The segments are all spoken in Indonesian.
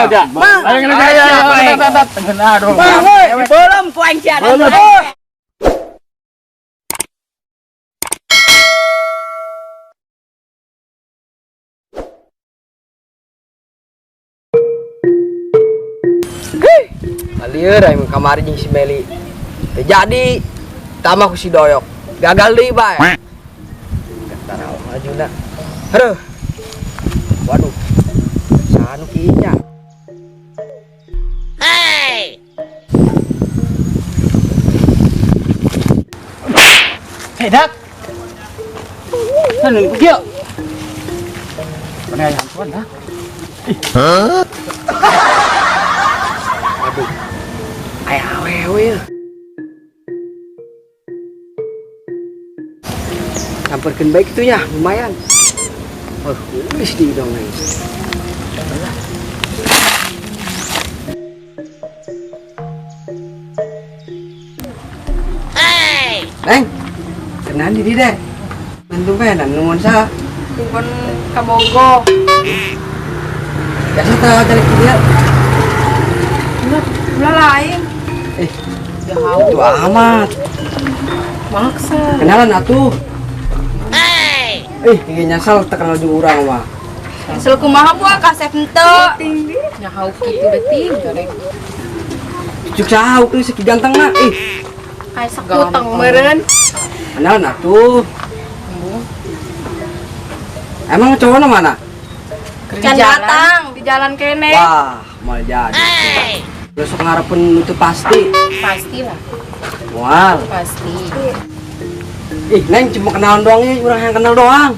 aja. Ayo ngene aja. Aduh. Belum poin cia. Lieur aing kamari jeung si Meli. Teu jadi tambah ku si Doyok. Gagal deui bae. Tara majuna. Hareuh. Waduh. Saha nu kieu nya? Hey. Hei, Dak. Sana kieu. Mana yang tuan, ha? Hah? Aduh. Aya awewe. Samperkeun bae kitu nya, lumayan. Geus di dong nih. Hey, Neng. Kenan di deh. Bantu penan nuhun saha? Nuhun kamogo. Biasa teh cari dia. Ulah lain. Jauh amat. Maksa. Kenalan atuh. Ini nyasal terkenal di urang mah. Asal kumaha buah kasep henteu. Nyahauk kitu deting goreng. Cuk sahauk deui seki gantengna. Aya sakutang meureun. Kenalan atuh. Emang cowoknya mana? Can datang di jalan kene. Wah, mau jadi. Besok ngarepen itu pasti. Pastilah. Mual. Pasti. Neng cuma kenalan doang ya, orang yang kenal doang.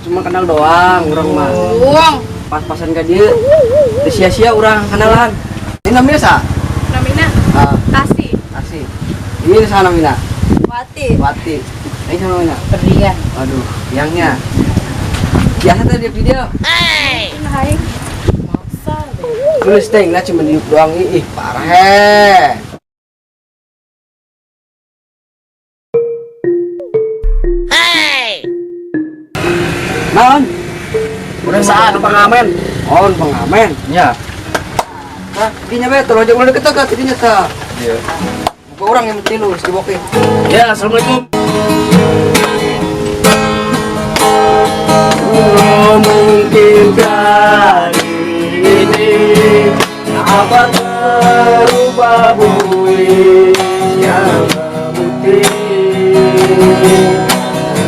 Cuma kenal doang, orang mah. Pas-pasan ke dia. Sia-sia orang kenalan. Ini namanya sa? Namina? Tasi. Tasi. Ini sana namanya? Wati. Wati. Ini sana namanya? Berlian. Aduh, yangnya. Biasa tadi dia video. Hai. Maksa deh. Tulis teng, nah cuma diuk doang nih. Parah he. Non, Udah saat pengamen. oh pengamen. Ya. Nah, tidinya be, tolong aja udah deket tidinya ta. Iya. Bukan orang yang mesti lu, dibokin. Ya, assalamualaikum. Mungkinkah ini apa terubah bumi yang putih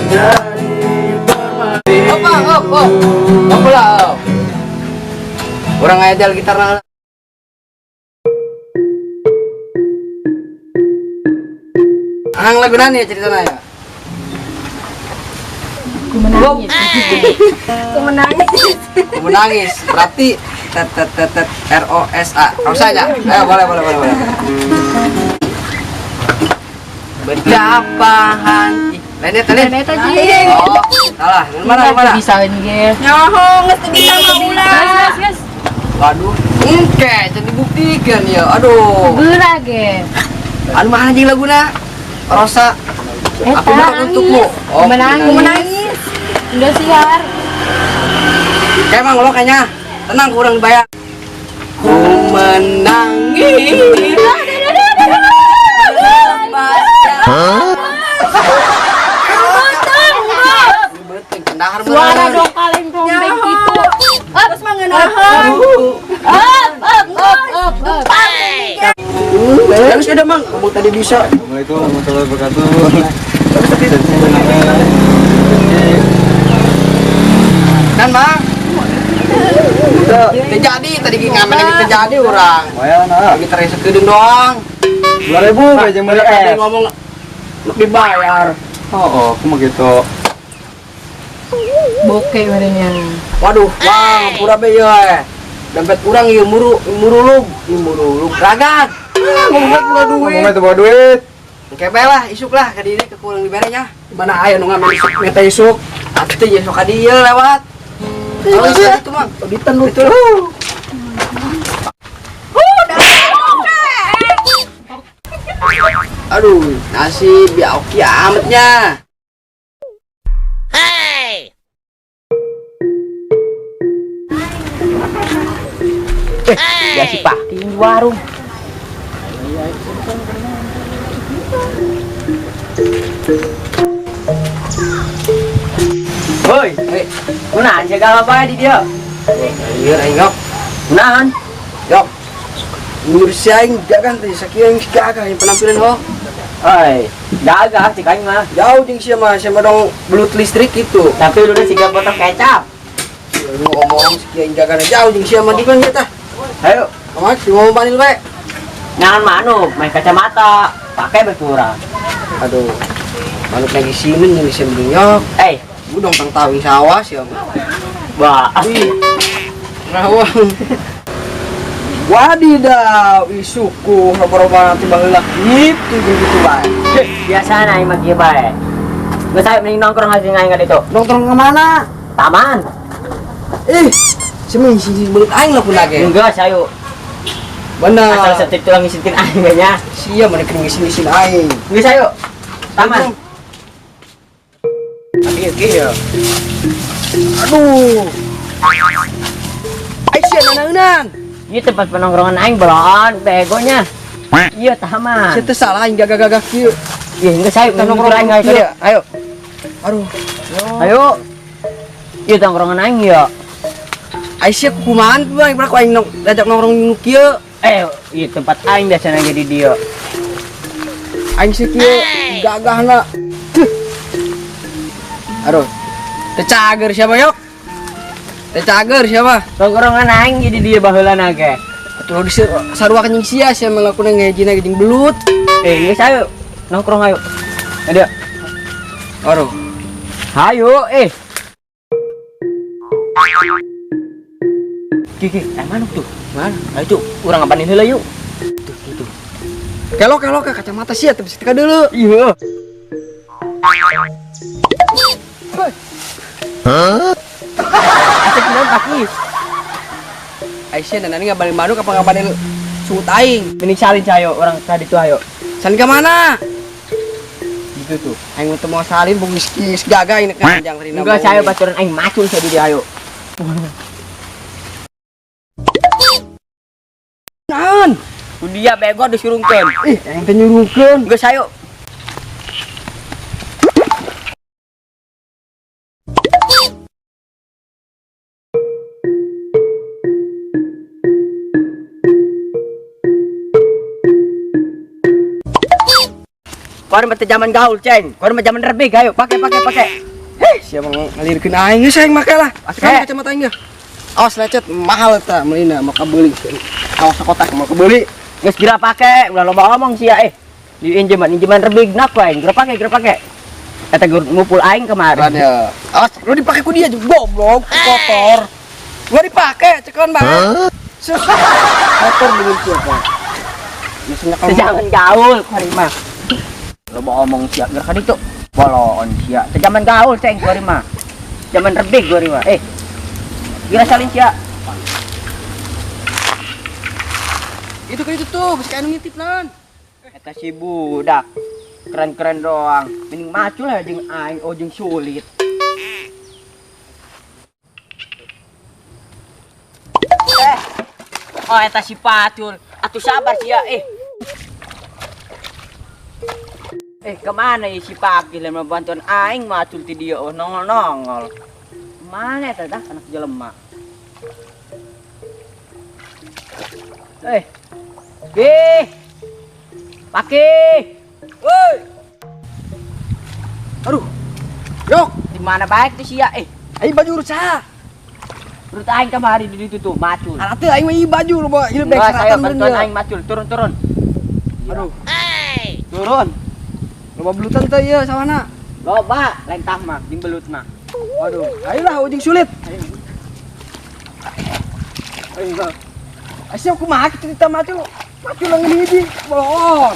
dari permati. Apa lah? Orang ngajal gitar na. Ang lagu nani ceritanya ya? Ku menangis. Ku menangis. Menangis, berarti ROSA. Rosa aja. Ayo boleh. Betapa hati. Lenet. Nenek tadi. Oh, salah. Mana? Bisa ge. Nyaho geus teu bisa mah ulah. Gas. Waduh, engke jadi buktikan ya. Aduh. Geura ge. Anu mah anjing laguna? Rosa. Aku bakal untukmu. Oh, menangis. Udah siar. Emang lo kayaknya tenang kurang dibayar. Ku menangis. Suara dong kaleng rombeng gitu. Terus mengenahan. Up. Harus ada mang. Kamu tadi bisa. Assalamualaikum warahmatullahi wabarakatuh. Dan mang. Terjadi tadi ngamen lagi terjadi orang. Lumayan, Lagi terasa kedeng doang. 2.000 aja yang beli Tadi es. ngomong lebih bayar. Oh, aku mah gitu. Bokeh badannya. Waduh, bang, pura be ya. Dompet kurang ieu murulug ragat. Ngomongnya tuh bawa duit. Kebe lah, isuk lah, ka dieu ke kurang diberenya. Mana aya nu ngamen isuk, meta isuk. Atuh teh sok ka dieu lewat. Oh, itu mah, auditan lu itu. Aduh, nasib ya oke amatnya. Ya si Pak di warung. Woi, kunahan jaga apa di dia? Iya, ayo. Kunahan. Yok. Menurut saya jaga tadi saking jaga yang penampilan ho. Oi, jaga cik aing mah. Jauh jeung sia mah dong belut listrik itu. Tapi udah siga botol kecap. Lu ngomong sekian jaga jauh jeung sia mah dikeun tah. Ayo, amat ngomong panil bae. Jangan manuk, main kacamata, pakai berkurang. Aduh. Manuk lagi simen jeung sia nyok. Gua dong tang tawi sawah sia mah. Wah, ngawang. Wadidaw, isuku roba-roba nanti baheula gitu gitu bae. Biasa na imah kieu bae. Geus aya mending nongkrong aja ngaingan itu. Nongkrong ke mana? Taman. Semi si belut aing lah punake. Enggak, sayo. Bener. Asal setik tulang ngisitin aing nya. Sia mana kering ngisitin aing. Geus ayo. Taman. Kieu. Aduh. Aing sia naneunan. Iya tempat penongkrongan aing belon, begonya. Iya taman. Saya salah aing gagah-gagah kieu. Iya enggak saya nongkrong aing kieu. Ayo. Aduh. Ayo. Iya tongkrongan aing ya. Aing sia kumahan tuh aing pernah aing diajak nongkrong kieu. Iya tempat aing biasanya jadi dia. Aing sia kieu gagahna. Aduh. Teu cager siapa yok? Cager siapa? Tongkrongan aing jadi dia baheulana ge. Atuh disaruakeun jeung sia melakukan ngejina jeung belut. Geus ayo. Nongkrong ayo. Ada. Aduh. Hayo Kiki, manuk tuh. Mana? Ayo tuh, urang ngapain heula yuk. Tuh, gitu. Kelok ke kacamata sia teu bisa tika deuleu. Iya. Asik naon paki. Aisyah nanti ngabalin manuk apa ngabalin sungut aing. Mending salin cayo orang tadi tuh ayo. Salin ke mana? Gitu tuh. Aing teu mau salin bung geus gaga ini kan jangan rina. Enggak cayo baturan aing macul sa di dia ayo. Naon? Ku dia bego disurungkeun. Aing teh nyurungkeun. Geus ayo. Kau mah zaman gaul, ceng. Kau mah zaman rebig, ayo pakai. Siapa ngalirkeun aing geus aing make lah. Askeun kacamata aing ge. Awas lecet mahal eta meulina mau kabeuli. Awas kotak mau kabeuli. Geus kira pake, udah loba omong sia Di injeman rebig nak aing, geura pake. Eta ngumpul aing kemarin. Ya. Awas lu dipake ku dia juga goblok, kotor. Gua dipake cekeun banget. Kotor dengan siapa? Zaman gaul, kari mah. Lo mau omong siap gerak itu bolon siap zaman gaul ceng gua mah zaman rebig gua mah kira salin siap itu kan itu tuh bisa kayak ngintip nan eta si budak keren doang mending macul aja jeung aing jeung sulit eta si patul atuh sabar sia kemana ya si Paki lema bantuan aing macul ti dia nongol. Mana eta dah anak jelema. Paki. Woi. Aduh. Yok, di mana baik tuh sia aing baju rusak. Urut aing kamari di ditu tuh macul. Atuh aing mah baju lo bawa hidup dek saya bantuan aing macul turun. Aduh. Turun. Loba belutan teh ieu sawana. Loba, lain tah mah, jeung belut mah. Waduh, ayolah ujung sulit. Ayo. Asih kumaha kitu kita macul. Macul lang hiji, bolon.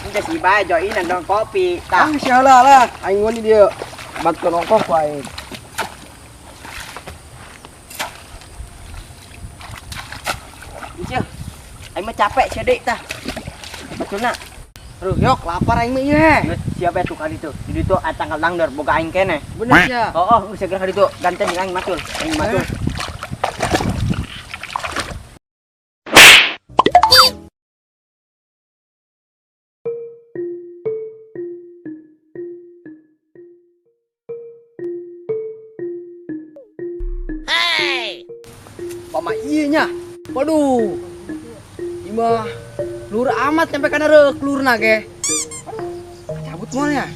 Ini si bajo ini dong kopi. Tah sialah lah, aing ngoni dia. Bat nongkong ku aing. Ieu. Aing mah capek sia deui tah. Batulna. Aduh, yok lapar aing mah ieu. Siapa tuh kali itu? Di ditu tanggal langdar boga aing kene. Bener sia. Geus segera kali itu ganten aing macul. Aing macul. mah iya nya. Waduh. Imah lur amat sampai kana reuk lurna ge. Cabut moalnya.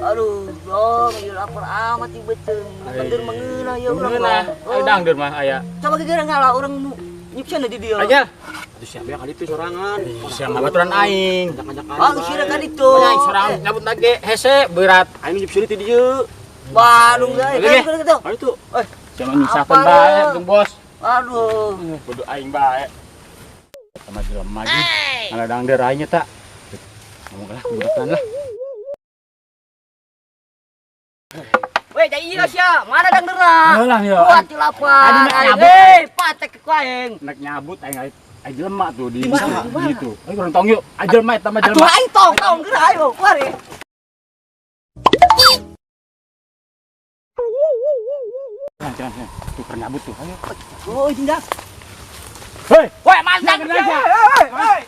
Aduh, bro, ya lapar amat ieu beuteung. Bener mengeuna ya urang. Mengeuna, ayo dangdur mah aya. Coba gegera ngalah urang nu nyipsana di dieu. Aja. Atuh siapa kali itu sorangan. Siapa baturan aing. Ajak-ajak Ah, sira kan itu. Nya sorang nyabut lagi hese berat. Aing nyipsiri ti dieu. Waduh, guys. Lagi. Gitu. Ayo tuh. Jangan nyusakeun Apa, bae ya? jeung bos. Aduh. Kudu aing bae. Sama jelema lagi. Ala dangdur aing eta. Ngomong lah kudukan lah. Weh, jadi iya sia. Mana dangderna? Lah ya. Buat di lapar. Adi nak nyabut. Hei, patek ke aing. Nak nyabut aing jelema tuh di gitu. Ayo urang tong yuk. Jelema eta mah Atuh jelema. aing tong geura ayo, mari. Jangan. Tuh keur nyabut tuh. Ayo. Oh, tindak. Hei. Weh, mantap. Hei.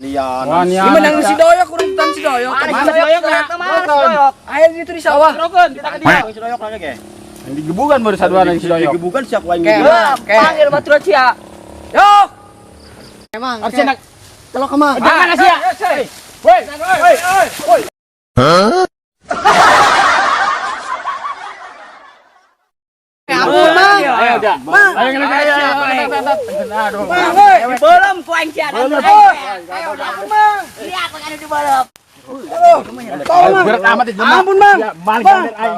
Lian. Ini menang si doyok urang tan si doyok. Mana si doyok na? Mana si doyok? Air gitu di sawah. Rokon, kita ke dia. Si doyok nanya ge. Yang digebukan baru saduan si doyok. Gebukan siap aing. Kayak- Panggil baturan sia. Yok. Emang. Harusnya nak Telok kemana? jangan Asia. Woi, woi. Ampun, Bang. Ayo udah. Bang. Ayo ngelak ayo. Aduh. Belum ku aing sia. Belum. Ayo, lihat kan di balap. Tolong, Berat amat itu. Ampun, Bang. Ya, balik gambar aing.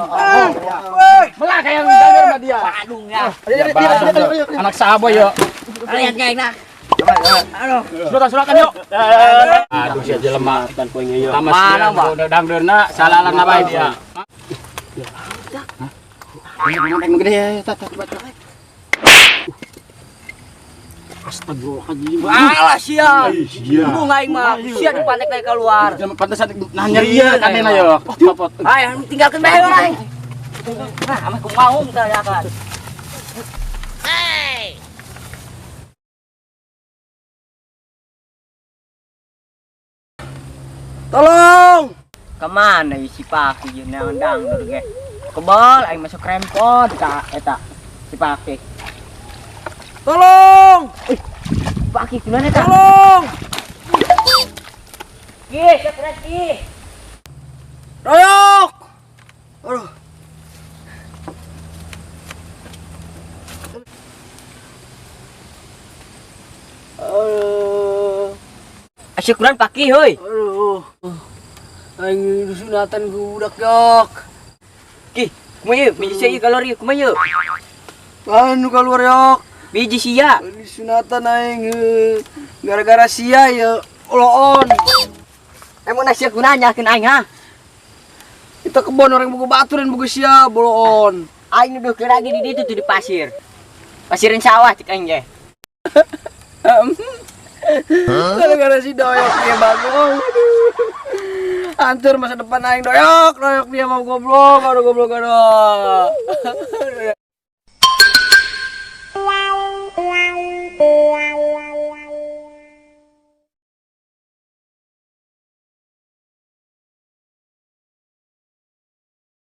Woi. Belah kayak yang gambar sama dia. Aduh ya. Anak sahabat yuk. Lihat kayak nak. Surakan yuk. Aduh si jelema. Tan poe ngeuyeuk. Tamas Mana, Mbak? udah dangdeurna salalan bae dia. Yang gede ya, coba. Astagfirullahaladzim. Alah sia. Iya. Bunga aing mah sia dipanek dari keluar. Pantesan nanya dia kadena yo. Popot. Ayo tinggalkan bae orang. Nah, amah kumaung tah ya kan. Tolong. Kemana si Paki jeung nandang dulu ge. Kebal aing masuk rempot ka eta si Paki. Tolong. Paki gimana ta? Tolong. Ki, sakrat ki. Doyok. Aduh. Asyukuran Paki heuy. Aduh. Aing sunatan budak yok. Ki, kumaha biji sia kalori kumaha? Anu keluar yok. Biji sia. Ini sunatan aing gara-gara sia ya oloon. Emang nasi gunanya keun aing ha? Kita kebon orang buku baturan buku sia boloon. Aing nuduhkeun lagi di ditu tuh di pasir. Pasirin sawah cek aing ge. Gara-gara si doyok dia bagong. Hancur masa depan aing doyok dia mau goblok, aduh goblok aduh.